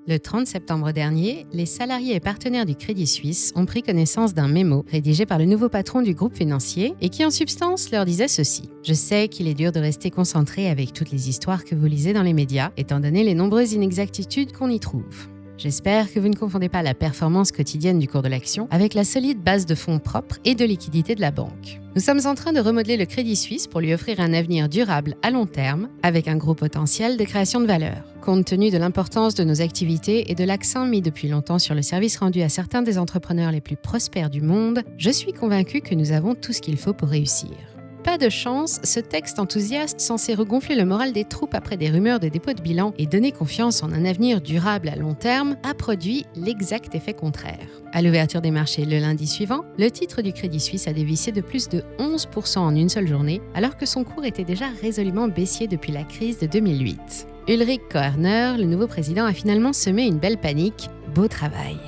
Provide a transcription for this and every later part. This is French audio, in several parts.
Le 30 septembre dernier, les salariés et partenaires du Crédit Suisse ont pris connaissance d'un mémo rédigé par le nouveau patron du groupe financier et qui en substance leur disait ceci. Je sais qu'il est dur de rester concentré avec toutes les histoires que vous lisez dans les médias, étant donné les nombreuses inexactitudes qu'on y trouve. J'espère que vous ne confondez pas la performance quotidienne du cours de l'action avec la solide base de fonds propres et de liquidité de la banque. Nous sommes en train de remodeler le Crédit Suisse pour lui offrir un avenir durable à long terme avec un gros potentiel de création de valeur. Compte tenu de l'importance de nos activités et de l'accent mis depuis longtemps sur le service rendu à certains des entrepreneurs les plus prospères du monde, je suis convaincue que nous avons tout ce qu'il faut pour réussir. Pas de chance, ce texte enthousiaste censé regonfler le moral des troupes après des rumeurs de dépôt de bilan et donner confiance en un avenir durable à long terme a produit l'exact effet contraire. À l'ouverture des marchés le lundi suivant, le titre du Crédit Suisse a dévissé de plus de 11% en une seule journée, alors que son cours était déjà résolument baissier depuis la crise de 2008. Ulrich Koerner, le nouveau président, a finalement semé une belle panique. Beau travail.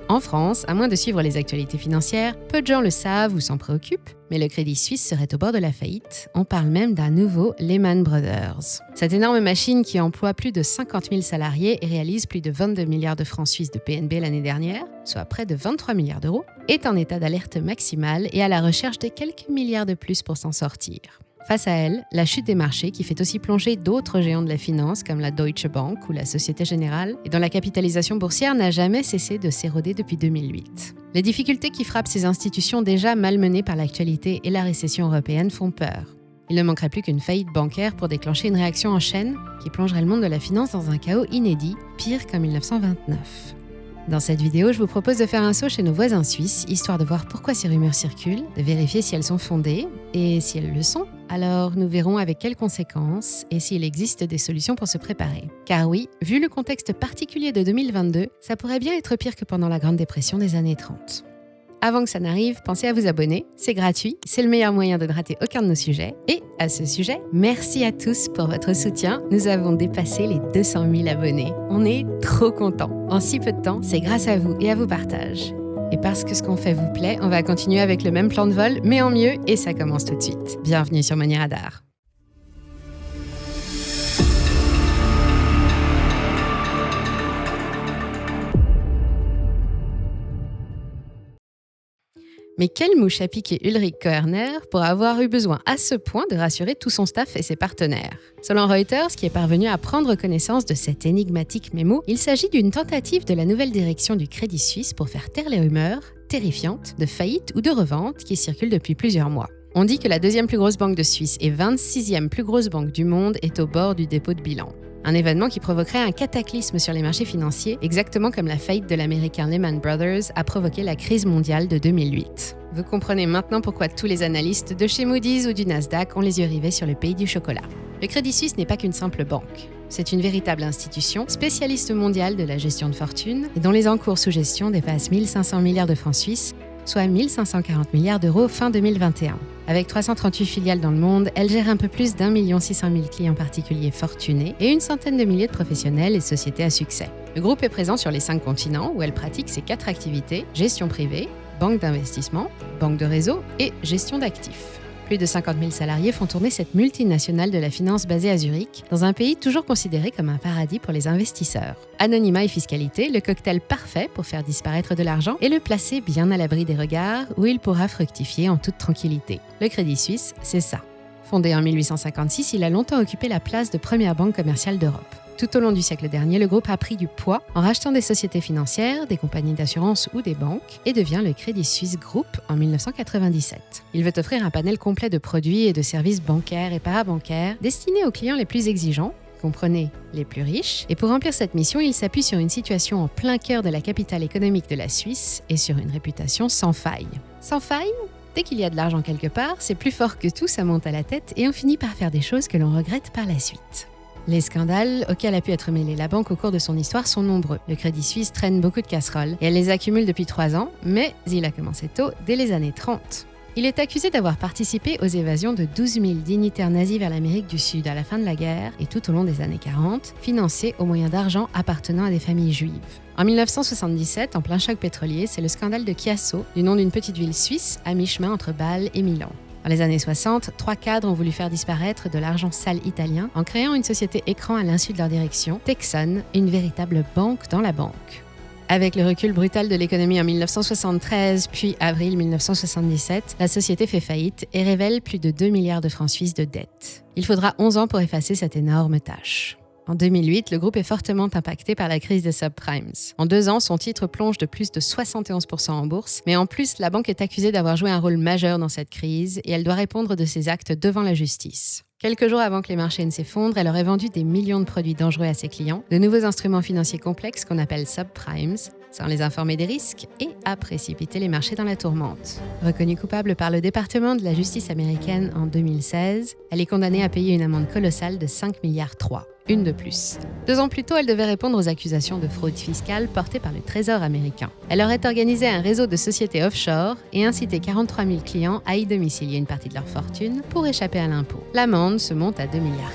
En France, à moins de suivre les actualités financières, peu de gens le savent ou s'en préoccupent, mais le Crédit Suisse serait au bord de la faillite. On parle même d'un nouveau Lehman Brothers. Cette énorme machine qui emploie plus de 50 000 salariés et réalise plus de 22 milliards de francs suisses de PNB l'année dernière, soit près de 23 milliards d'euros, est en état d'alerte maximale et à la recherche de quelques milliards de plus pour s'en sortir. Face à elle, la chute des marchés qui fait aussi plonger d'autres géants de la finance comme la Deutsche Bank ou la Société Générale et dont la capitalisation boursière n'a jamais cessé de s'éroder depuis 2008. Les difficultés qui frappent ces institutions déjà malmenées par l'actualité et la récession européenne font peur. Il ne manquerait plus qu'une faillite bancaire pour déclencher une réaction en chaîne qui plongerait le monde de la finance dans un chaos inédit, pire qu'en 1929. Dans cette vidéo, je vous propose de faire un saut chez nos voisins suisses, histoire de voir pourquoi ces rumeurs circulent, de vérifier si elles sont fondées, et si elles le sont, alors nous verrons avec quelles conséquences et s'il existe des solutions pour se préparer. Car oui, vu le contexte particulier de 2022, ça pourrait bien être pire que pendant la Grande Dépression des années 30. Avant que ça n'arrive, pensez à vous abonner, c'est gratuit, c'est le meilleur moyen de ne rater aucun de nos sujets. Et à ce sujet, merci à tous pour votre soutien, nous avons dépassé les 200 000 abonnés. On est trop contents. En si peu de temps, c'est grâce à vous et à vos partages. Et parce que ce qu'on fait vous plaît, on va continuer avec le même plan de vol, mais en mieux, et ça commence tout de suite. Bienvenue sur Money Radar. Mais quelle mouche a piqué Ulrich Koerner pour avoir eu besoin à ce point de rassurer tout son staff et ses partenaires? Selon Reuters, qui est parvenu à prendre connaissance de cet énigmatique mémo, il s'agit d'une tentative de la nouvelle direction du Crédit Suisse pour faire taire les rumeurs, terrifiantes, de faillite ou de revente qui circulent depuis plusieurs mois. On dit que la deuxième plus grosse banque de Suisse et 26e plus grosse banque du monde est au bord du dépôt de bilan. Un événement qui provoquerait un cataclysme sur les marchés financiers, exactement comme la faillite de l'américain Lehman Brothers a provoqué la crise mondiale de 2008. Vous comprenez maintenant pourquoi tous les analystes de chez Moody's ou du Nasdaq ont les yeux rivés sur le pays du chocolat. Le Crédit Suisse n'est pas qu'une simple banque. C'est une véritable institution, spécialiste mondiale de la gestion de fortune et dont les encours sous gestion dépassent 1500 milliards de francs suisses, soit 1540 milliards d'euros fin 2021. Avec 338 filiales dans le monde, elle gère un peu plus d'1 600 000 clients particuliers fortunés et une centaine de milliers de professionnels et sociétés à succès. Le groupe est présent sur les 5 continents où elle pratique ses 4 activités, gestion privée, banque d'investissement, banque de réseau et gestion d'actifs. Plus de 50 000 salariés font tourner cette multinationale de la finance basée à Zurich, dans un pays toujours considéré comme un paradis pour les investisseurs. Anonymat et fiscalité, le cocktail parfait pour faire disparaître de l'argent et le placer bien à l'abri des regards où il pourra fructifier en toute tranquillité. Le Crédit Suisse, c'est ça. Fondé en 1856, il a longtemps occupé la place de première banque commerciale d'Europe. Tout au long du siècle dernier, le groupe a pris du poids en rachetant des sociétés financières, des compagnies d'assurance ou des banques et devient le Crédit Suisse Group en 1997. Il veut offrir un panel complet de produits et de services bancaires et parabancaires destinés aux clients les plus exigeants, comprenez les plus riches, et pour remplir cette mission, il s'appuie sur une situation en plein cœur de la capitale économique de la Suisse et sur une réputation sans faille. Sans faille ? Dès qu'il y a de l'argent quelque part, c'est plus fort que tout, ça monte à la tête et on finit par faire des choses que l'on regrette par la suite. Les scandales auxquels a pu être mêlée la banque au cours de son histoire sont nombreux. Le Crédit Suisse traîne beaucoup de casseroles et elle les accumule depuis 3 ans, mais il a commencé tôt, dès les années 30. Il est accusé d'avoir participé aux évasions de 12 000 dignitaires nazis vers l'Amérique du Sud à la fin de la guerre et tout au long des années 40, financés au moyen d'argent appartenant à des familles juives. En 1977, en plein choc pétrolier, c'est le scandale de Chiasso, du nom d'une petite ville suisse à mi-chemin entre Bâle et Milan. Dans les années 60, 3 cadres ont voulu faire disparaître de l'argent sale italien en créant une société écran à l'insu de leur direction, Texon, une véritable banque dans la banque. Avec le recul brutal de l'économie en 1973 puis avril 1977, la société fait faillite et révèle plus de 2 milliards de francs suisses de dettes. Il faudra 11 ans pour effacer cette énorme tâche. En 2008, le groupe est fortement impacté par la crise des subprimes. En 2 ans, son titre plonge de plus de 71% en bourse, mais en plus, la banque est accusée d'avoir joué un rôle majeur dans cette crise et elle doit répondre de ses actes devant la justice. Quelques jours avant que les marchés ne s'effondrent, elle aurait vendu des millions de produits dangereux à ses clients, de nouveaux instruments financiers complexes qu'on appelle subprimes, sans les informer des risques et a précipité les marchés dans la tourmente. Reconnue coupable par le département de la justice américaine en 2016, elle est condamnée à payer une amende colossale de 5,3 milliards. Une de plus. 2 ans plus tôt, elle devait répondre aux accusations de fraude fiscale portées par le Trésor américain. Elle aurait organisé un réseau de sociétés offshore et incité 43 000 clients à y domicilier une partie de leur fortune pour échapper à l'impôt. L'amende se monte à 2,4 milliards.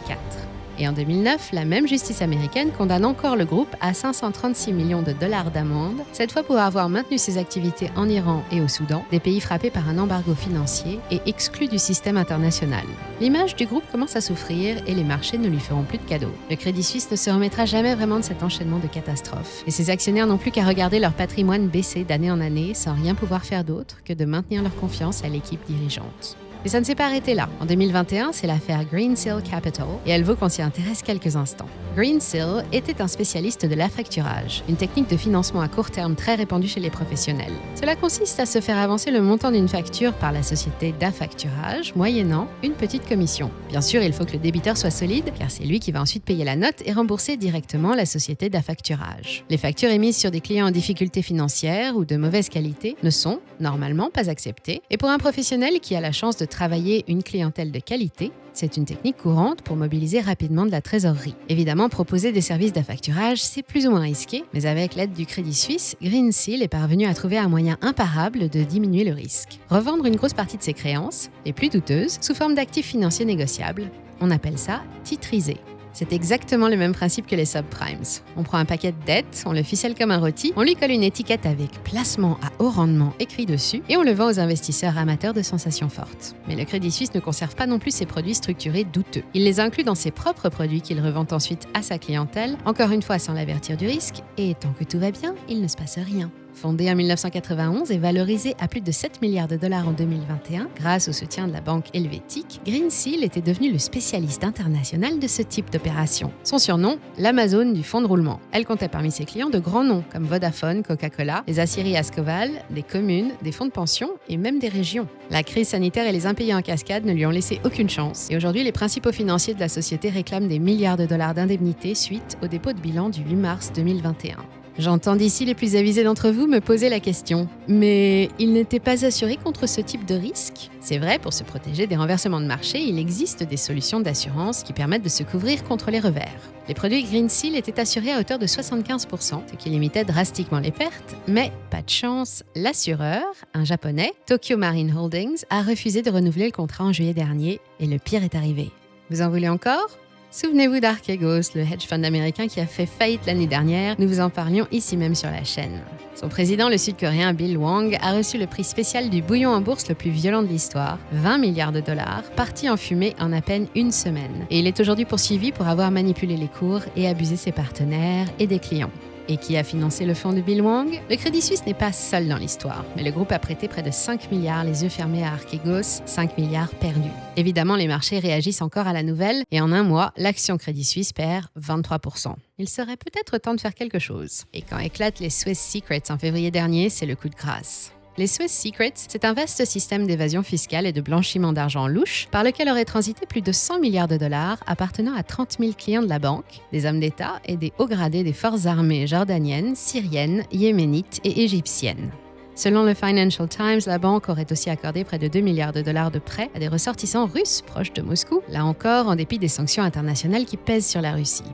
Et en 2009, la même justice américaine condamne encore le groupe à 536 millions de dollars d'amende, cette fois pour avoir maintenu ses activités en Iran et au Soudan, des pays frappés par un embargo financier et exclus du système international. L'image du groupe commence à souffrir et les marchés ne lui feront plus de cadeaux. Le Crédit Suisse ne se remettra jamais vraiment de cet enchaînement de catastrophes. Et ses actionnaires n'ont plus qu'à regarder leur patrimoine baisser d'année en année sans rien pouvoir faire d'autre que de maintenir leur confiance à l'équipe dirigeante. Mais ça ne s'est pas arrêté là. En 2021, c'est l'affaire Greensill Capital et elle vaut qu'on s'y intéresse quelques instants. Greensill était un spécialiste de l'affacturage, une technique de financement à court terme très répandue chez les professionnels. Cela consiste à se faire avancer le montant d'une facture par la société d'affacturage, moyennant une petite commission. Bien sûr, il faut que le débiteur soit solide, car c'est lui qui va ensuite payer la note et rembourser directement la société d'affacturage. Les factures émises sur des clients en difficulté financière ou de mauvaise qualité ne sont, normalement, pas acceptées. Et pour un professionnel qui a la chance de travailler une clientèle de qualité, c'est une technique courante pour mobiliser rapidement de la trésorerie. Évidemment, proposer des services d'affacturage, c'est plus ou moins risqué, mais avec l'aide du Crédit Suisse, Greensill est parvenu à trouver un moyen imparable de diminuer le risque. Revendre une grosse partie de ses créances, les plus douteuses, sous forme d'actifs financiers négociables. On appelle ça titriser. C'est exactement le même principe que les subprimes. On prend un paquet de dettes, on le ficelle comme un rôti, on lui colle une étiquette avec « placement à haut rendement » écrit dessus et on le vend aux investisseurs amateurs de sensations fortes. Mais le Crédit Suisse ne conserve pas non plus ses produits structurés douteux. Il les inclut dans ses propres produits qu'il revend ensuite à sa clientèle, encore une fois sans l'avertir du risque, et tant que tout va bien, il ne se passe rien. Fondé en 1991 et valorisé à plus de 7 milliards de dollars en 2021, grâce au soutien de la banque helvétique, Greensill était devenu le spécialiste international de ce type d'opération. Son surnom, l'Amazone du fonds de roulement. Elle comptait parmi ses clients de grands noms comme Vodafone, Coca-Cola, les aciéries Ascoval, des communes, des fonds de pension et même des régions. La crise sanitaire et les impayés en cascade ne lui ont laissé aucune chance. Et aujourd'hui, les principaux financiers de la société réclament des milliards de dollars d'indemnités suite au dépôt de bilan du 8 mars 2021. J'entends d'ici les plus avisés d'entre vous me poser la question. Mais il n'était pas assuré contre ce type de risque ? C'est vrai, pour se protéger des renversements de marché, il existe des solutions d'assurance qui permettent de se couvrir contre les revers. Les produits Greensill étaient assurés à hauteur de 75%, ce qui limitait drastiquement les pertes, mais pas de chance, l'assureur, un japonais, Tokyo Marine Holdings, a refusé de renouveler le contrat en juillet dernier et le pire est arrivé. Vous en voulez encore ? Souvenez-vous d'Archegos, le hedge fund américain qui a fait faillite l'année dernière. Nous vous en parlions ici même sur la chaîne. Son président, le sud-coréen Bill Hwang, a reçu le prix spécial du bouillon en bourse le plus violent de l'histoire, 20 milliards de dollars, parti en fumée en à peine une semaine. Et il est aujourd'hui poursuivi pour avoir manipulé les cours et abusé ses partenaires et des clients. Et qui a financé le fonds de Bill Hwang ? Le Crédit Suisse n'est pas seul dans l'histoire, mais le groupe a prêté près de 5 milliards les yeux fermés à Archegos, 5 milliards perdus. Évidemment, les marchés réagissent encore à la nouvelle et en un mois, l'action Crédit Suisse perd 23%. Il serait peut-être temps de faire quelque chose. Et quand éclatent les Swiss Secrets en février dernier, c'est le coup de grâce. Les Swiss Secrets, c'est un vaste système d'évasion fiscale et de blanchiment d'argent louche par lequel auraient transité plus de 100 milliards de dollars appartenant à 30 000 clients de la banque, des hommes d'État et des hauts gradés des forces armées jordaniennes, syriennes, yéménites et égyptiennes. Selon le Financial Times, la banque aurait aussi accordé près de 2 milliards de dollars de prêts à des ressortissants russes proches de Moscou, là encore en dépit des sanctions internationales qui pèsent sur la Russie.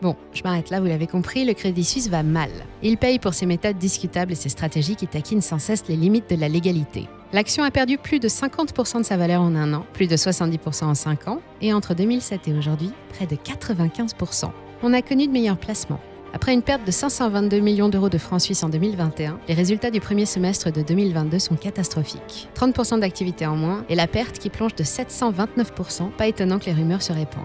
Bon, je m'arrête là, vous l'avez compris, le Crédit Suisse va mal. Il paye pour ses méthodes discutables et ses stratégies qui taquinent sans cesse les limites de la légalité. L'action a perdu plus de 50% de sa valeur en un an, plus de 70% en 5 ans, et entre 2007 et aujourd'hui, près de 95%. On a connu de meilleurs placements. Après une perte de 522 millions d'euros de francs suisses en 2021, les résultats du premier semestre de 2022 sont catastrophiques. 30% d'activité en moins et la perte qui plonge de 729%, pas étonnant que les rumeurs se répandent.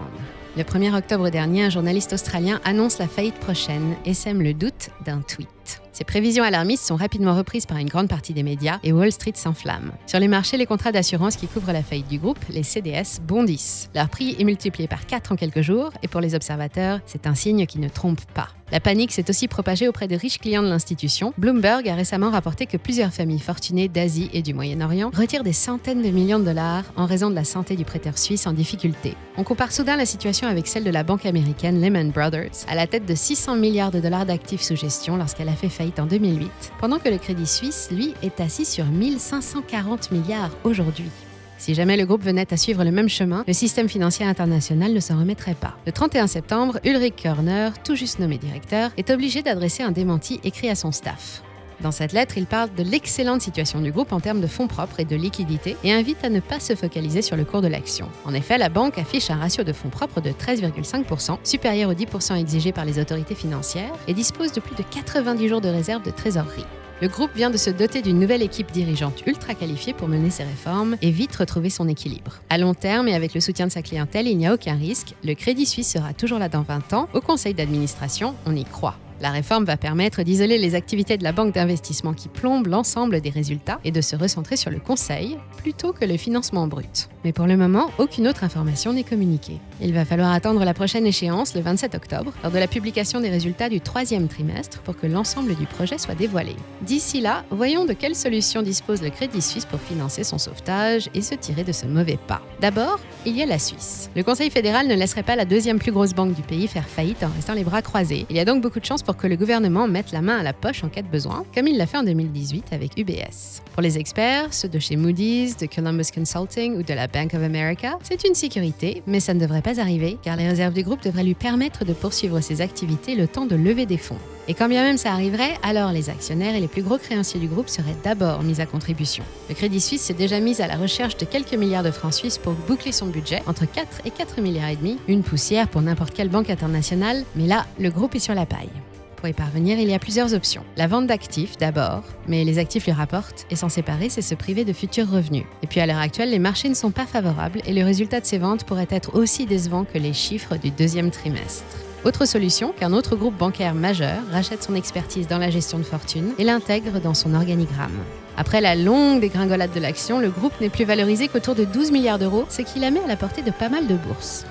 Le 1er octobre dernier, un journaliste australien annonce la faillite prochaine et sème le doute d'un tweet. Ces prévisions alarmistes sont rapidement reprises par une grande partie des médias et Wall Street s'enflamme. Sur les marchés, les contrats d'assurance qui couvrent la faillite du groupe, les CDS, bondissent. Leur prix est multiplié par 4 en quelques jours et pour les observateurs, c'est un signe qui ne trompe pas. La panique s'est aussi propagée auprès de riches clients de l'institution. Bloomberg a récemment rapporté que plusieurs familles fortunées d'Asie et du Moyen-Orient retirent des centaines de millions de dollars en raison de la santé du prêteur suisse en difficulté. On compare soudain la situation avec celle de la banque américaine Lehman Brothers, à la tête de 600 milliards de dollars d'actifs sous gestion lorsqu'elle a fait faillite en 2008, pendant que le Crédit Suisse, lui, est assis sur 1540 milliards aujourd'hui. Si jamais le groupe venait à suivre le même chemin, le système financier international ne s'en remettrait pas. Le 31 septembre, Ulrich Körner, tout juste nommé directeur, est obligé d'adresser un démenti écrit à son staff. Dans cette lettre, il parle de l'excellente situation du groupe en termes de fonds propres et de liquidités et invite à ne pas se focaliser sur le cours de l'action. En effet, la banque affiche un ratio de fonds propres de 13,5%, supérieur aux 10% exigés par les autorités financières, et dispose de plus de 90 jours de réserve de trésorerie. Le groupe vient de se doter d'une nouvelle équipe dirigeante ultra qualifiée pour mener ses réformes et vite retrouver son équilibre. À long terme et avec le soutien de sa clientèle, il n'y a aucun risque. Le Crédit Suisse sera toujours là dans 20 ans. Au conseil d'administration, on y croit. La réforme va permettre d'isoler les activités de la banque d'investissement qui plombent l'ensemble des résultats et de se recentrer sur le conseil plutôt que le financement brut. Mais pour le moment, aucune autre information n'est communiquée. Il va falloir attendre la prochaine échéance, le 27 octobre, lors de la publication des résultats du 3e trimestre pour que l'ensemble du projet soit dévoilé. D'ici là, voyons de quelles solutions dispose le Crédit Suisse pour financer son sauvetage et se tirer de ce mauvais pas. D'abord, il y a la Suisse. Le Conseil fédéral ne laisserait pas la 2e plus grosse banque du pays faire faillite en restant les bras croisés. Il y a donc beaucoup de chances pour que le gouvernement mette la main à la poche en cas de besoin, comme il l'a fait en 2018 avec UBS. Pour les experts, ceux de chez Moody's, de Columbus Consulting ou de la Bank of America, c'est une sécurité, mais ça ne devrait pas arriver car les réserves du groupe devraient lui permettre de poursuivre ses activités le temps de lever des fonds. Et quand bien même ça arriverait, alors les actionnaires et les plus gros créanciers du groupe seraient d'abord mis à contribution. Le Crédit Suisse s'est déjà mis à la recherche de quelques milliards de francs suisses pour boucler son budget, entre 4 et 4,5 milliards, une poussière pour n'importe quelle banque internationale, mais là, le groupe est sur la paille. Pour y parvenir, il y a plusieurs options. La vente d'actifs d'abord, mais les actifs lui rapportent et s'en séparer, c'est se priver de futurs revenus. Et puis à l'heure actuelle, les marchés ne sont pas favorables et le résultat de ces ventes pourrait être aussi décevant que les chiffres du 2e trimestre. Autre solution, qu'un autre groupe bancaire majeur rachète son expertise dans la gestion de fortune et l'intègre dans son organigramme. Après la longue dégringolade de l'action, le groupe n'est plus valorisé qu'autour de 12 milliards d'euros, ce qui la met à la portée de pas mal de bourses.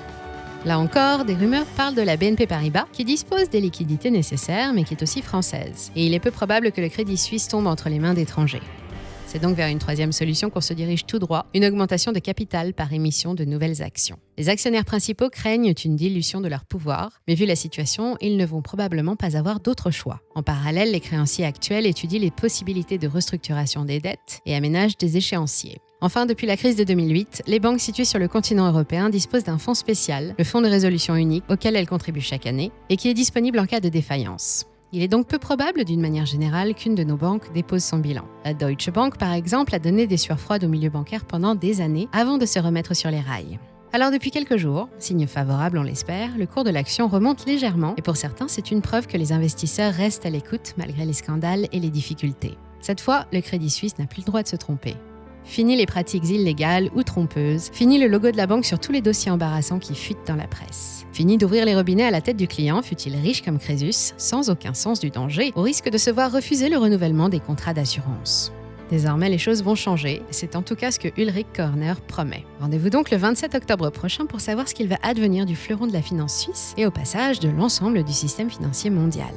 Là encore, des rumeurs parlent de la BNP Paribas, qui dispose des liquidités nécessaires, mais qui est aussi française. Et il est peu probable que le Crédit Suisse tombe entre les mains d'étrangers. C'est donc vers une 3e solution qu'on se dirige tout droit, une augmentation de capital par émission de nouvelles actions. Les actionnaires principaux craignent une dilution de leur pouvoir, mais vu la situation, ils ne vont probablement pas avoir d'autre choix. En parallèle, les créanciers actuels étudient les possibilités de restructuration des dettes et aménagent des échéanciers. Enfin, depuis la crise de 2008, les banques situées sur le continent européen disposent d'un fonds spécial, le fonds de résolution unique, auquel elles contribuent chaque année, et qui est disponible en cas de défaillance. Il est donc peu probable, d'une manière générale, qu'une de nos banques dépose son bilan. La Deutsche Bank, par exemple, a donné des sueurs froides au milieu bancaire pendant des années avant de se remettre sur les rails. Alors depuis quelques jours, signe favorable on l'espère, le cours de l'action remonte légèrement et pour certains c'est une preuve que les investisseurs restent à l'écoute malgré les scandales et les difficultés. Cette fois, le Crédit Suisse n'a plus le droit de se tromper. Fini les pratiques illégales ou trompeuses, fini le logo de la banque sur tous les dossiers embarrassants qui fuitent dans la presse. Fini d'ouvrir les robinets à la tête du client, fût-il riche comme Crésus, sans aucun sens du danger, au risque de se voir refuser le renouvellement des contrats d'assurance. Désormais, les choses vont changer, c'est en tout cas ce que Ulrich Körner promet. Rendez-vous donc le 27 octobre prochain pour savoir ce qu'il va advenir du fleuron de la finance suisse et au passage de l'ensemble du système financier mondial.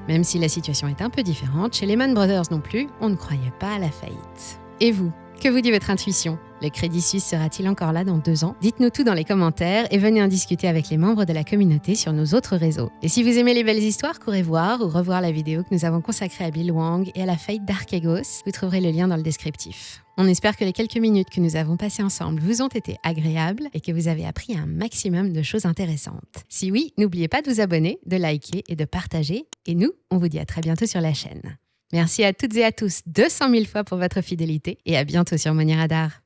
Même si la situation est un peu différente, chez Lehman Brothers non plus, on ne croyait pas à la faillite. Et vous ? Que vous dit votre intuition ? Le Crédit Suisse sera-t-il encore là dans 2 ans ? Dites-nous tout dans les commentaires et venez en discuter avec les membres de la communauté sur nos autres réseaux. Et si vous aimez les belles histoires, courez voir ou revoir la vidéo que nous avons consacrée à Bill Hwang et à la faillite d'Archegos. Vous trouverez le lien dans le descriptif. On espère que les quelques minutes que nous avons passées ensemble vous ont été agréables et que vous avez appris un maximum de choses intéressantes. Si oui, n'oubliez pas de vous abonner, de liker et de partager. Et nous, on vous dit à très bientôt sur la chaîne. Merci à toutes et à tous 200 000 fois pour votre fidélité et à bientôt sur Money Radar.